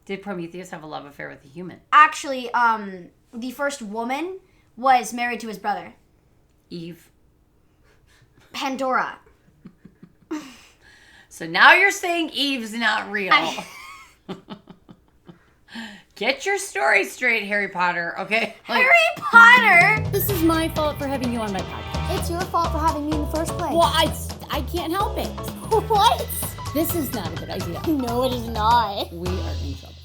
Did Prometheus have a love affair with a human? Actually, the first woman was married to his brother. Eve. Pandora. So now you're saying Eve's not real. Get your story straight, Harry Potter, okay? Harry Potter? This is my fault for having you on my podcast. It's your fault for having me in the first place. Well, I can't help it. What? This is not a good idea. No, it is not. We are in trouble.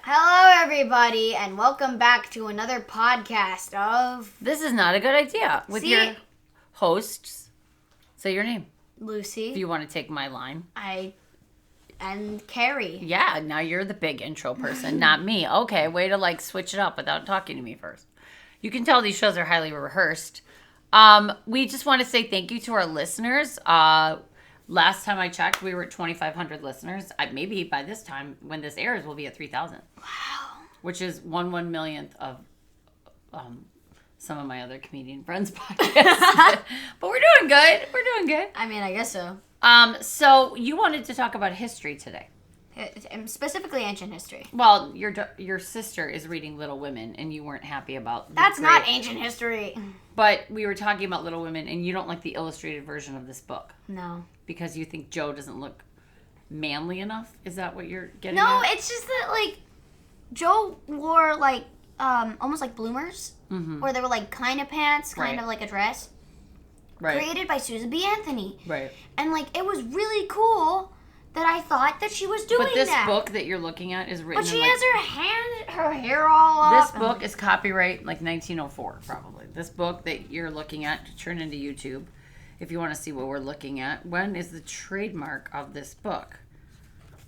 Hello, everybody, and welcome back to another podcast of... This is not a good idea. With your hosts. Say your name. Lucy. If you want to take my line. And Kerri. Yeah, now you're the big intro person, not me. Okay, way to switch it up without talking to me first. You can tell these shows are highly rehearsed. We just want to say thank you to our listeners. Last time I checked, we were at 2,500 listeners. Maybe by this time, when this airs, we'll be at 3,000. Wow. Which is 1/1,000,000th of some of my other comedian friends' podcasts. But we're doing good. We're doing good. I mean, I guess so. So you wanted to talk about history today. Specifically ancient history. Well, your sister is reading Little Women, and you weren't happy about That's not ancient history. But we were talking about Little Women, and you don't like the illustrated version of this book. No. Because you think Joe doesn't look manly enough? Is that what you're getting No, at? it's just that, Joe wore, almost like bloomers. Mm-hmm. Where they were, kind of pants, kind of like a dress. Right. Created by Susan B. Anthony. Right. And, it was really cool that I thought that she was doing that. But this book that you're looking at is written But she has her hair all up. This book is copyright 1904, probably. This book that you're looking at to turn into YouTube, if you want to see what we're looking at. When is the trademark of this book?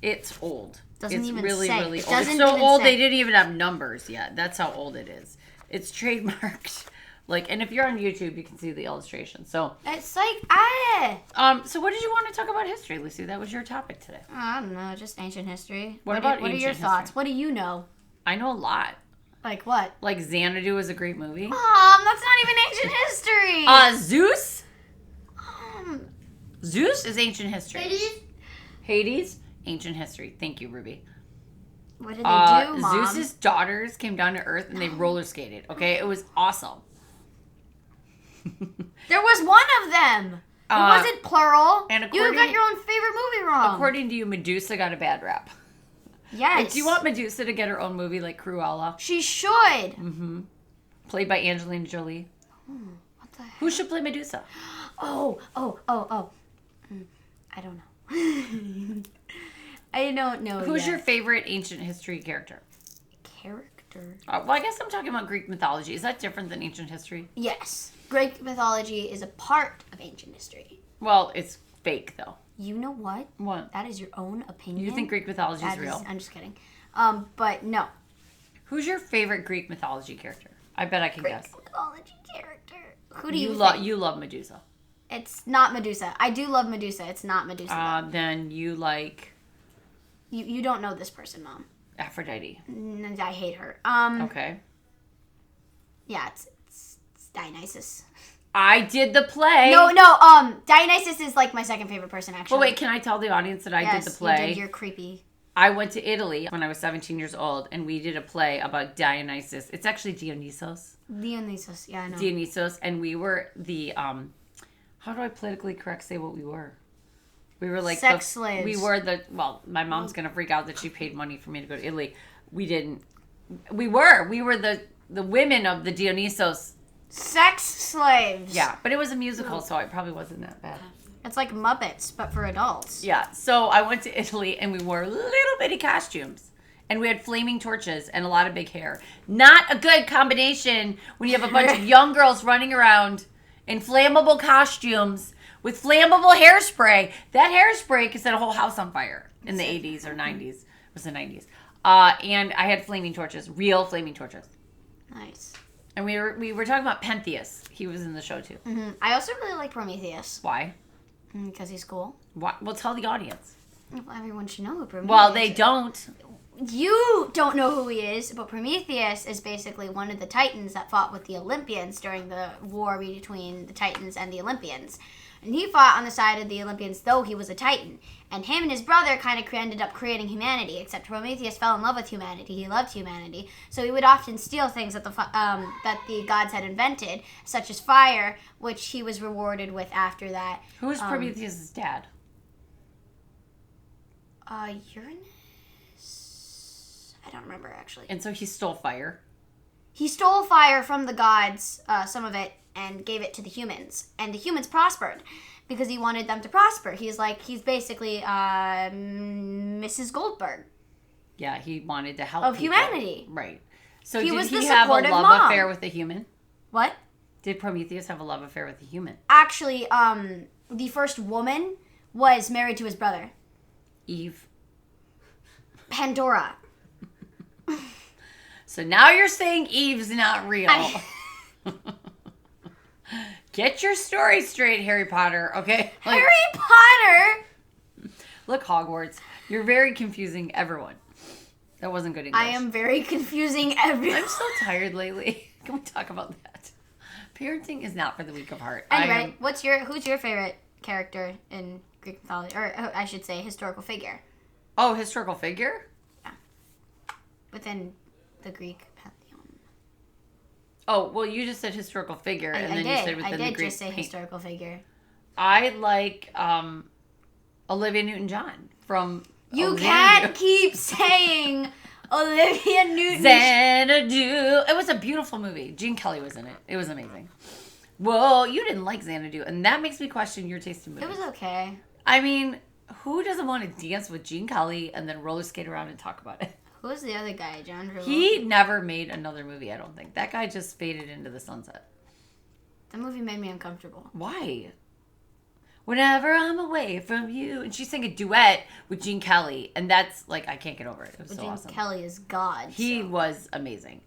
It's old. Doesn't it's even really, say. really It old. It's doesn't so even old say. they didn't even have numbers yet. That's how old it is. It's trademarked. And if you're on YouTube, you can see the illustration. So It's so what did you want to talk about history, Lucy? That was your topic today. I don't know, just ancient history. What are ancient your thoughts? history? What do you know? I know a lot. Like what? Xanadu is a great movie. That's not even ancient history. Zeus? Zeus is ancient history. Hades? Ancient history. Thank you, Ruby. What did they do, Mom? Zeus's daughters came down to Earth and they roller skated. Okay, it was awesome. There was one of them. It wasn't plural. And You got your own favorite movie wrong. According to you, Medusa got a bad rap. Yes. Do you want Medusa to get her own movie like Cruella? She should. Mm-hmm. Played by Angelina Jolie. What the heck? Who should play Medusa? Oh. I don't know. I don't know. Who's your favorite ancient history character? character? Well, I guess I'm talking about Greek mythology. Is that different than ancient history? Yes. Greek mythology is a part of ancient history. Well, it's fake, though. You know what? What? That is your own opinion. You think Greek mythology is real? I'm just kidding. But no. Who's your favorite Greek mythology character? I bet I can guess. Greek mythology character. Who do you think? You love Medusa. It's not Medusa. I do love Medusa. It's not Medusa. Then you like... You don't know this person, Mom. Aphrodite. I hate her. Okay. Yeah, it's Dionysus. I did the play. No, Dionysus is like my second favorite person, actually. Well, wait, can I tell the audience that I did the play? Yes, you did. You're creepy. I went to Italy when I was 17 years old, and we did a play about Dionysus. It's actually Dionysos. Dionysus, yeah, I know. Dionysos, and we were the, how do I politically correct say what we were? We were like sex slaves. We were my mom's going to freak out that she paid money for me to go to Italy. We didn't. We were the women of the Dionysos. Sex slaves. Yeah, but it was a musical, so it probably wasn't that bad. It's like Muppets, but for adults. Yeah, so I went to Italy, and we wore little bitty costumes. And we had flaming torches and a lot of big hair. Not a good combination when you have a bunch of young girls running around in flammable costumes with flammable hairspray. That hairspray could set a whole house on fire in the 80s or 90s. It was the 90s. And I had flaming torches, real flaming torches. Nice. And we were talking about Prometheus. He was in the show, too. Mm-hmm. I also really like Prometheus. Why? Because he's cool. Why? Well, tell the audience. Well, everyone should know who Prometheus is. Well, they don't. You don't know who he is, but Prometheus is basically one of the Titans that fought with the Olympians during the war between the Titans and the Olympians. And he fought on the side of the Olympians, though he was a Titan. And him and his brother kind of ended up creating humanity, except Prometheus fell in love with humanity. He loved humanity. So he would often steal things that the gods had invented, such as fire, which he was rewarded with after that. Who was Prometheus' dad? Uranus? I don't remember, actually. And so he stole fire. He stole fire from the gods, some of it, and gave it to the humans. And the humans prospered because he wanted them to prosper. He's basically Mrs. Goldberg. Yeah, he wanted to help of people. Humanity. Right. So He did was he the have a supportive love mom. affair with a human? What? Did Prometheus have a love affair with a human? Actually, the first woman was married to his brother. Eve. Pandora. So now you're saying Eve's not real. Get your story straight, Harry Potter, okay? Like, Harry Potter? look, Hogwarts, you're very confusing everyone. That wasn't good English. I am very confusing everyone. I'm so tired lately. Can we talk about that? Parenting is not for the weak of heart. Anyway, who's your favorite character in Greek mythology? Or I should say historical figure. Oh, historical figure? Within the Greek pantheon. Oh, well, you just said historical figure, and then you said within the Greek. I did just say historical figure. I like Olivia Newton-John from You Xanadu. can't keep saying Olivia Newton. Xanadu. It was a beautiful movie. Gene Kelly was in it. It was amazing. Well, you didn't like Xanadu, and that makes me question your taste in movies. It was okay. I mean, who doesn't want to dance with Gene Kelly and then roller skate around and talk about it? Who was the other guy? John Travolta? He never made another movie, I don't think. That guy just faded into the sunset. That movie made me uncomfortable. Why? Whenever I'm away from you. And she sang a duet with Gene Kelly. And that's, like, I can't get over it. It was so Gene awesome. Kelly is God. He so. was amazing.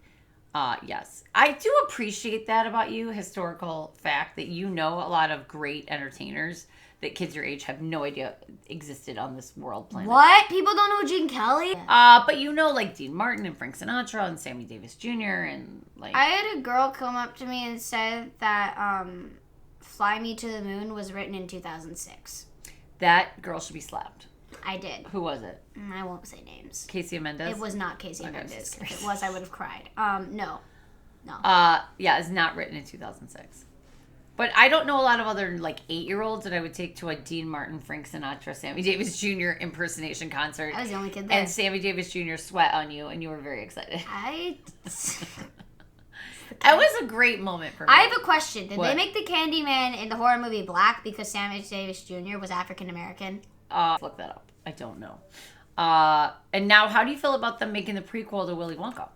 Yes. I do appreciate that about you, historical fact, that you know a lot of great entertainers that kids your age have no idea existed on this world planet. What? People don't know Gene Kelly? But you know, like, Dean Martin and Frank Sinatra and Sammy Davis Jr. and, like... I had a girl come up to me and said that Fly Me to the Moon was written in 2006. That girl should be slapped. I did. Who was it? I won't say names. Casey Mendez? It was not Casey Okay, Mendez. If it was, I would have cried. No. Yeah, it's not written in 2006. But I don't know a lot of other, like, 8-year-olds that I would take to a Dean Martin, Frank Sinatra, Sammy Davis Jr. impersonation concert. I was the only kid there. And Sammy Davis Jr. sweat on you, and you were very excited. That was a great moment for me. I have a question. Did What? they make the Candyman in the horror movie black because Sammy Davis Jr. was African American? Look that up. I don't know. And now, how do you feel about them making the prequel to Willy Wonka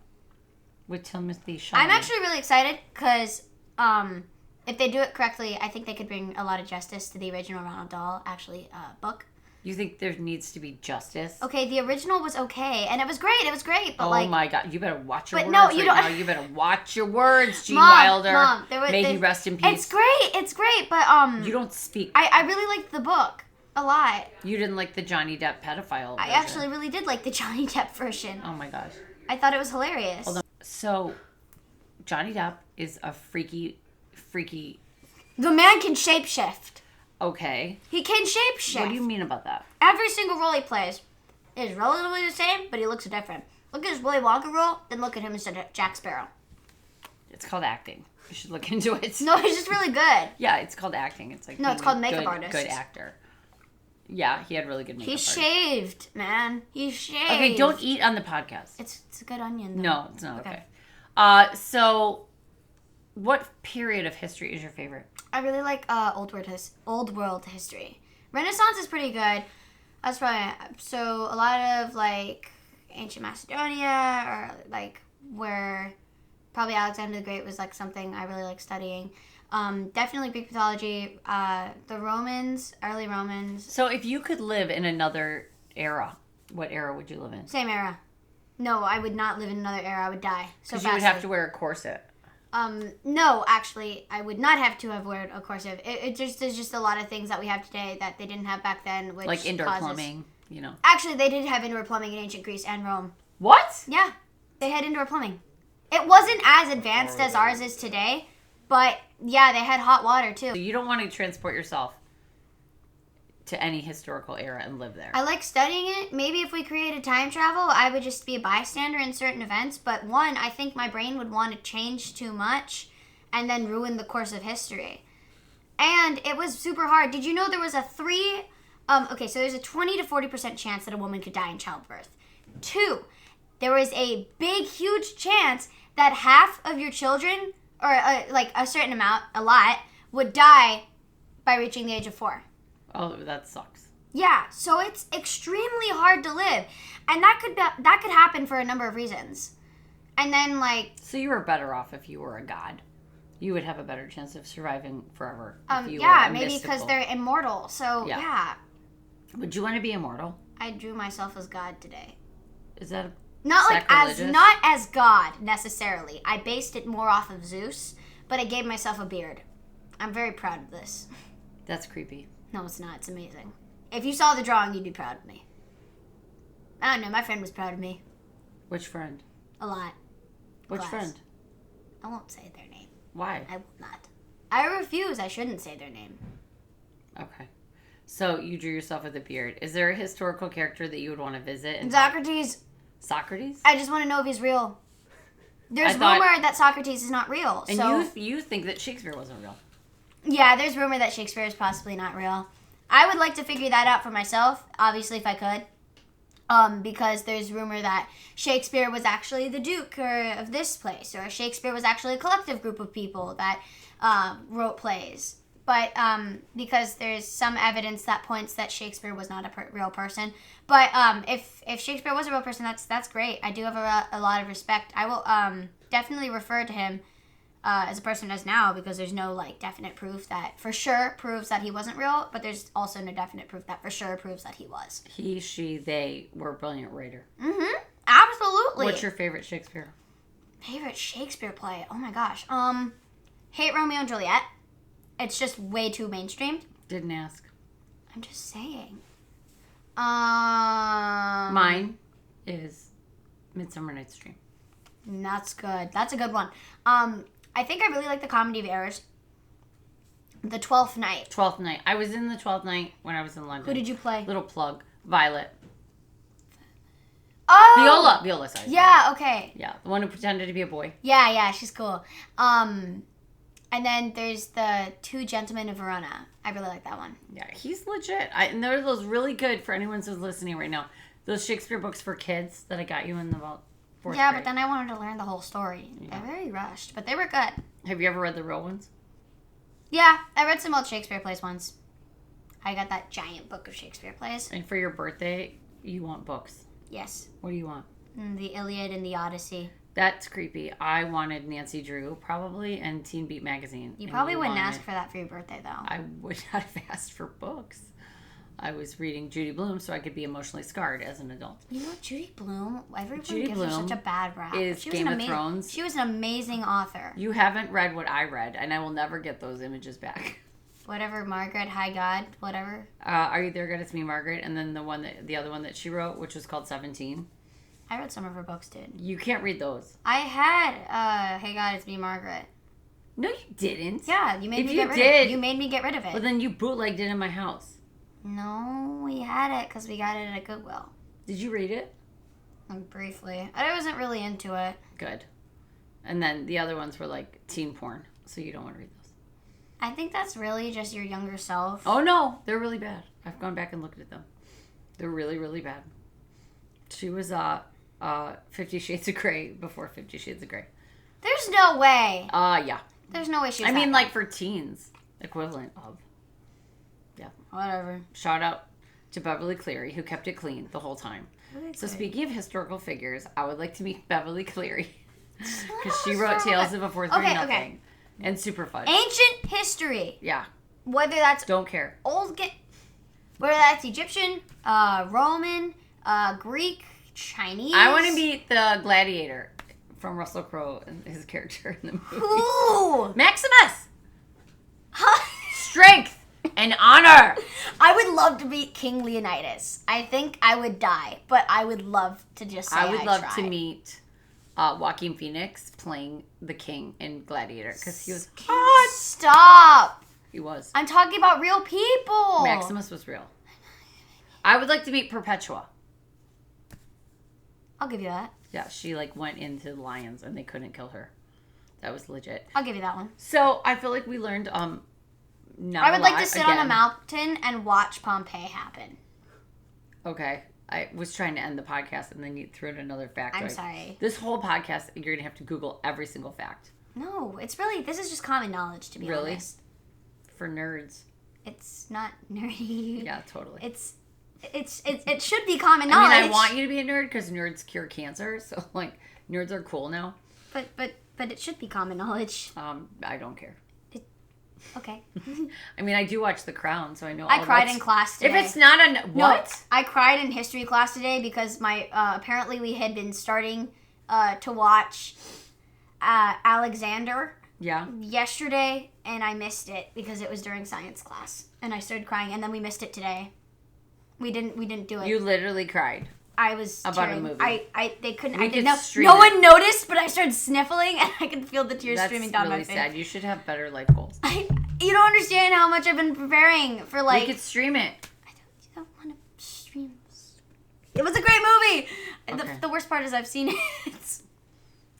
with Timothy Chalamet? I'm actually really excited because if they do it correctly, I think they could bring a lot of justice to the original Ronald Dahl book. You think there needs to be justice? Okay, the original was okay, and it was great. But oh my God, you better watch your But words no, you right don't- now. You better watch your words, Gene Mom, Wilder. Mom, May he rest in peace. It's great, but You don't speak. I really liked the book a lot. You didn't like the Johnny Depp pedophile I version. actually really did like the Johnny Depp version. Oh my gosh. I thought it was hilarious. Hold on. So, Johnny Depp is a freaky. The man can shapeshift. Okay. He can shapeshift. What do you mean about that? Every single role he plays is relatively the same, but he looks different. Look at his Willy Wonka role, then look at him instead of Jack Sparrow. It's called acting. You should look into it. No, he's just really good. Yeah, it's called acting. It's like No, it's being called a makeup good, artist. Good actor. Yeah, he had really good makeup. He shaved, man. He shaved. Okay, don't eat on the podcast. It's a good onion, though. No, it's not Okay. okay. So, what period of history is your favorite? I really like old world history. Renaissance is pretty good. That's probably so a lot of like ancient Macedonia or like where probably Alexander the Great was like something I really like studying. Definitely Greek mythology. The Romans, early Romans. So, if you could live in another era, what era would you live in? Same era. No, I would not live in another era. I would die. So Because you would have to wear a corset. No, actually, I would not have to have worn a corset. There's just a lot of things that we have today that they didn't have back then, which Like indoor causes... plumbing, you know. Actually, they did have indoor plumbing in ancient Greece and Rome. What? Yeah, they had indoor plumbing. It wasn't as advanced as ours is today, but yeah, they had hot water too. So you don't want to transport yourself to any historical era and live there. I like studying it. Maybe if we created time travel, I would just be a bystander in certain events. But one, I think my brain would want to change too much and then ruin the course of history. And it was super hard. Did you know there was a so there's a 20 to 40% chance that a woman could die in childbirth. 2, there was a big, huge chance that half of your children, or a certain amount, a lot, would die by reaching the age of 4. Oh, that sucks. Yeah, so it's extremely hard to live. And that could happen for a number of reasons. And then, So you were better off if you were a god. You would have a better chance of surviving forever. If you yeah, were maybe because they're immortal. So, yeah. Would you want to be immortal? I drew myself as God today. Is that not as God necessarily. I based it more off of Zeus, but I gave myself a beard. I'm very proud of this. That's creepy. No, it's not. It's amazing. If you saw the drawing, you'd be proud of me. I don't know. My friend was proud of me. Which friend? A lot. Which friend? I won't say their name. Why? I will not. I refuse. I shouldn't say their name. Okay. So you drew yourself with a beard. Is there a historical character that you would want to visit? Socrates. Socrates? I just want to know if he's real. There's rumor that Socrates is not real. And you think that Shakespeare wasn't real. Yeah, there's rumor that Shakespeare is possibly not real. I would like to figure that out for myself, obviously, if I could. Because there's rumor that Shakespeare was actually the Duke of this place, or Shakespeare was actually a collective group of people that wrote plays. But because there's some evidence that points that Shakespeare was not a real person. But if Shakespeare was a real person, that's great. I do have a lot of respect. I will definitely refer to him as a person as now, because there's no definite proof that for sure proves that he wasn't real, but there's also no definite proof that for sure proves that he was. He, she, they were a brilliant writer. Mm-hmm. Absolutely. What's your favorite Shakespeare? Favorite Shakespeare play? Oh my gosh. Hate Romeo and Juliet. It's just way too mainstream. Didn't ask. I'm just saying. Mine is Midsummer Night's Dream. That's good. That's a good one. I think I really like the Comedy of Errors. The Twelfth Night. Twelfth Night. I was in the Twelfth Night when I was in London. Who did you play? Little plug. Violet. Oh! Viola, sorry. Yeah, okay. Yeah, the one who pretended to be a boy. Yeah, she's cool. And then there's the Two Gentlemen of Verona. I really like that one. Yeah, he's legit. And there are those really good, for anyone who's listening right now, those Shakespeare books for kids that I got you in the fourth grade. But then I wanted to learn the whole story. Yeah. They're very rushed, but they were good. Have you ever read the real ones? Yeah, I read some old Shakespeare plays once. I got that giant book of Shakespeare plays. And for your birthday, you want books? Yes. What do you want? The Iliad and the Odyssey. That's creepy. I wanted Nancy Drew, probably, and Teen Beat Magazine. You probably wouldn't ask for that for your birthday, though. I would not have asked for books. I was reading Judy Blume so I could be emotionally scarred as an adult. You know, Judy Blume, everyone gives her such a bad rap. Is Game of Thrones. She was an amazing author. You haven't read what I read, and I will never get those images back. Whatever, Margaret, High God, whatever. Are You There, God? It's Me, Margaret, and then the other one that she wrote, which was called 17. I read some of her books, dude. You can't read those. I had Hey God, It's Me, Margaret. No, you didn't. Yeah, you made me get rid of it. You made me get rid of it. But then you bootlegged it in my house. No, we had it because we got it at Goodwill. Did you read it? Briefly. I wasn't really into it. Good. And then the other ones were like teen porn, so you don't want to read those. I think that's really just your younger self. Oh, no. They're really bad. I've gone back and looked at them. They're really, really bad. She was 50 Shades of Grey before 50 Shades of Grey. There's no way. Yeah. There's no way she was I mean, that like bad. for teens, equivalent of. Yeah. Whatever. Shout out to Beverly Cleary, who kept it clean the whole time. Really So good. speaking of historical figures, I would like to meet Beverly Cleary. Because she wrote Tales of a Fourth Grade Nothing. Okay. And Super Fudge. Ancient history. Yeah. Whether that's Don't care. whether that's Egyptian, Roman, Greek, Chinese. I want to meet the gladiator from Russell Crowe and his character in the movie. Who? Maximus! Strength and honor! I would love to meet King Leonidas. I think I would die, but I would love to just say I would love tried. to meet Joaquin Phoenix playing the king in Gladiator because he was hot. Stop! He was. I'm talking about real people. Maximus was real. I would like to meet Perpetua. I'll give you that. Yeah, she like went into the lions and they couldn't kill her. That was legit. I'll give you that one. So I feel like we learned not I would a like lot to sit again. on a mountain and watch Pompeii happen. Okay. I was trying to end the podcast and then you threw in another fact. I'm right? sorry. This whole podcast, you're going to have to Google every single fact. No, it's really, this is just common knowledge, to be Really? honest. For nerds. It's not nerdy. Yeah, totally. It should be common I mean, knowledge. I want you to be a nerd because nerds cure cancer. So, like, nerds are cool now. But it should be common knowledge. I don't care. Okay. I mean, I do watch The Crown, so I know. I all cried that's- in class today. If it's not a what? No, I cried in history class today because my apparently we had been starting to watch Alexander Yeah. yesterday, and I missed it because it was during science class, and I started crying, and then we missed it today. We didn't do it. You literally cried. I was about tearing. a movie. They couldn't. We I could didn't know. stream No it. one noticed, but I started sniffling, and I could feel the tears That's streaming down really my face. sad. You should have better life goals. You don't understand how much I've been preparing for like. We could stream it. I don't want to stream. It was a great movie. Okay. The worst part is I've seen it.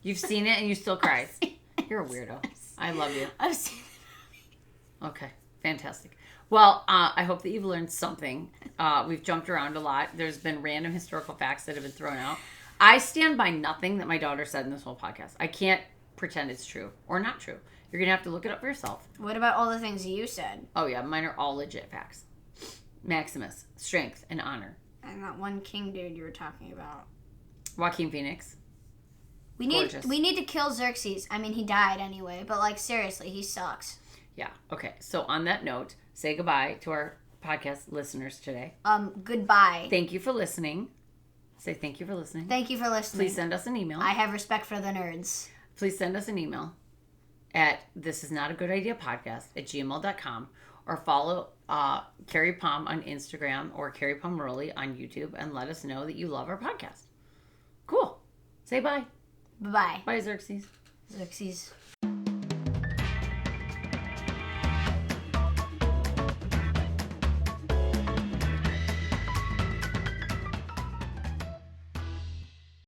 You've seen it and you still cried. You're a weirdo. I love you. I've seen it. Okay, fantastic. Well, I hope that you've learned something. We've jumped around a lot. There's been random historical facts that have been thrown out. I stand by nothing that my daughter said in this whole podcast. I can't pretend it's true or not true. You're going to have to look it up for yourself. What about all the things you said? Oh, yeah, mine are all legit facts. Maximus, strength, and honor. And that one king dude you were talking about. Joaquin Phoenix. We Gorgeous. need to kill Xerxes. I mean, he died anyway, but like seriously, he sucks. Yeah, okay. So on that note, say goodbye to our podcast listeners today. Goodbye. Thank you for listening. Say thank you for listening. Thank you for listening. Please send us an email. I have respect for the nerds. Please send us an email at thisisnotagoodidea@gmail.com or follow Kerri Pom on Instagram or Kerri Pomarolli on YouTube and let us know that you love our podcast. Cool. Say bye. Bye-bye. Bye, Xerxes. Xerxes.